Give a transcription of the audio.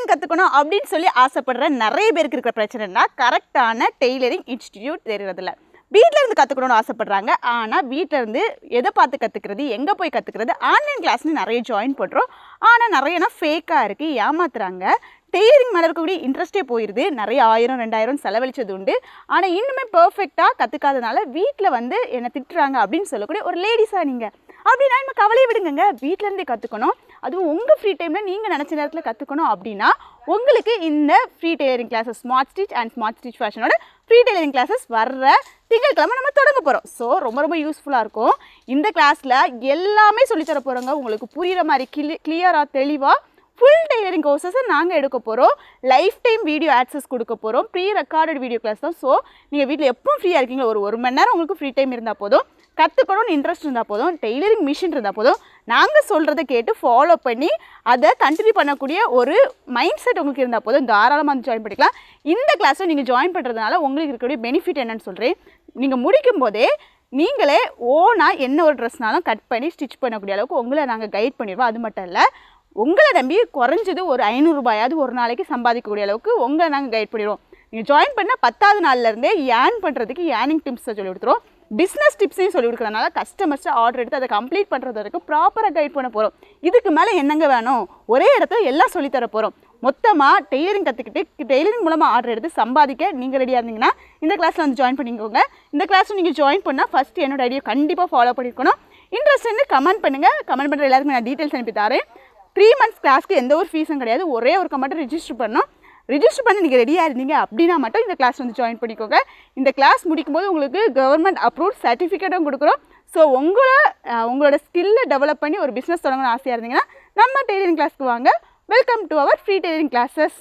Tailoring கற்றுக்கணும் அப்படின்னு சொல்லி ஆசைப்படுற நிறைய பேருக்கு இருக்கிற பிரச்சனைனா கரெக்டான டெய்லரிங் இன்ஸ்டிடியூட் தெரிகிறதில்ல. வீட்டில் இருந்து கற்றுக்கணும்னு ஆசைப்படுறாங்க. ஆனால் வீட்டில் இருந்து எதை பார்த்து கற்றுக்கிறது, எங்கே போய் கற்றுக்கிறது, ஆன்லைன் கிளாஸ்னு நிறைய ஜாயின் பண்ணுறோம். ஆனால் நிறையனா ஃபேக்காக இருக்குது, ஏமாத்துறாங்க. டெய்லரிங் மேலே இருக்கக்கூடிய இன்ட்ரெஸ்ட்டே போயிடுது. நிறைய 1000 2000 செலவழிச்சது உண்டு. ஆனால் இன்னுமே பர்ஃபெக்டாக கற்றுக்காதனால வீட்டில் வந்து என்னை திட்டுறாங்க அப்படின்னு சொல்லக்கூடிய ஒரு லேடிஸாக நீங்கள் அப்படின்னா நம்ம கவலையை விடுங்க. வீட்டிலேருந்தே கற்றுக்கணும், அதுவும் உங்கள் ஃப்ரீ டைமில் நீங்கள் நினச்ச நேரத்தில் கற்றுக்கணும் அப்படின்னா உங்களுக்கு இந்த free tailoring classes smart stitch and smart stitch ஃபேஷனோட ஃப்ரீ டெய்லரிங் கிளாஸஸ் வர்ற திங்கட்கிழமை நம்ம தொடங்க போகிறோம். ஸோ ரொம்ப யூஸ்ஃபுல்லாக இருக்கும். இந்த கிளாஸில் எல்லாமே சொல்லித்தர போகிறோங்க. உங்களுக்கு புரிகிற மாதிரி கிளியராக தெளிவாக ஃபுல் டெய்லரிங் கோர்சஸை நாங்கள் எடுக்க போகிறோம். லைஃப் டைம் வீடியோ ஆக்சஸ் கொடுக்க போகிறோம். ப்ரீ ரெக்கார்டட் வீடியோ கிளாஸ் தான். ஸோ நீங்கள் வீட்டில் எப்பவும் ஃப்ரீயாக இருக்கீங்களோ ஒரு மணி நேரம் உங்களுக்கு ஃப்ரீ டைம் இருந்தால் போதும், கற்றுக்கணும்னு இன்ட்ரெஸ்ட் இருந்தால் போதும், டெய்லரிங் மிஷின் இருந்தால் போதும், நாங்கள் சொல்கிறத கேட்டு ஃபாலோ பண்ணி அதை கண்டினியூ பண்ணக்கூடிய ஒரு மைண்ட் செட் உங்களுக்கு இருந்தால் போதும், தாராளமாக வந்து ஜாயின் பண்ணிக்கலாம். இந்த கிளாஸை நீங்கள் ஜாயின் பண்ணுறதுனால உங்களுக்கு இருக்கக்கூடிய பெனிஃபிட் என்னன்னு சொல்கிறேன். நீங்கள் முடிக்கும் போதே நீங்களே ஓனாக என்ன ஒரு ட்ரெஸ்னாலும் கட் பண்ணி ஸ்டிச் பண்ணக்கூடிய அளவுக்கு உங்களை நாங்கள் கைட் பண்ணிடுவோம். அது மட்டும் இல்லை, உங்களை நம்பி குறைஞ்சது ஒரு 500 ரூபாயாவது ஒரு நாளைக்கு சம்பாதிக்கக்கூடிய அளவுக்கு உங்களை நாங்கள் கைட் பண்ணிடுவோம். நீங்கள் ஜாயின் பண்ண 10வது நாள்லேருந்தே ஏர்ன் பண்ணுறதுக்கு ஏர்னிங் டிப்ஸை சொல்லி கொடுத்துருவோம். பிஸ்னஸ் டிப்ஸையும் சொல்லி கொடுக்குறதுனால கஸ்டமர்ஸை ஆர்டர் எடுத்து அதை கம்ப்ளீட் பண்ணுறது வரைக்கும் ப்ராப்பராக கைட் பண்ண போகிறோம். இதுக்கு மேலே என்னங்க வேணும், ஒரே இடத்துல எல்லாம் சொல்லித்தர போகிறோம். மொத்தமாக டெய்லரிங் கற்றுக்கிட்டு டெய்லரிங் மூலமாக ஆர்டர் எடுத்து சம்பாதிக்க நீங்கள் ரெடியாக இருந்தீங்கன்னா இந்த கிளாஸில் வந்து ஜாயின் பண்ணிக்கோங்க. இந்த கிளாஸும் நீங்கள் ஜாயின் பண்ணால் ஃபஸ்ட்டு என்னோட ஐடியா கண்டிப்பாக ஃபாலோ பண்ணியிருக்கணும். இன்ட்ரெஸ்ட்னு கமெண்ட் பண்ணுங்கள். கமெண்ட் பண்ணுற எல்லாருக்கும் நான் டீட்டெயில்ஸ் அனுப்பி தரேன். 3 months கிளாஸ்க்கு எந்த ஒரு ஃபீஸும் கிடையாது. ஒரே ஒரு கமெண்ட் ரிஜிஸ்டர் பண்ணணும். ரிஜிஸ்டர் பண்ணி நீங்கள் ரெடியாக இருந்தீங்க அப்படின்னா மட்டும் இந்த கிளாஸ் வந்து ஜாயின் பண்ணிக்கோங்க. இந்த கிளாஸ் முடிக்கும்போது உங்களுக்கு கவர்மெண்ட் அப்ரூவ் சர்டிஃபிகேட்டும் கொடுக்குறோம். ஸோ உங்களோட ஸ்கில்லை டெவலப் பண்ணி ஒரு பிஸ்னஸ் தொடங்கணும்னு ஆசையாக இருந்தீங்கன்னா நம்ம டெய்லரிங் கிளாஸ்க்கு வாங்க. Welcome to our free tailoring classes.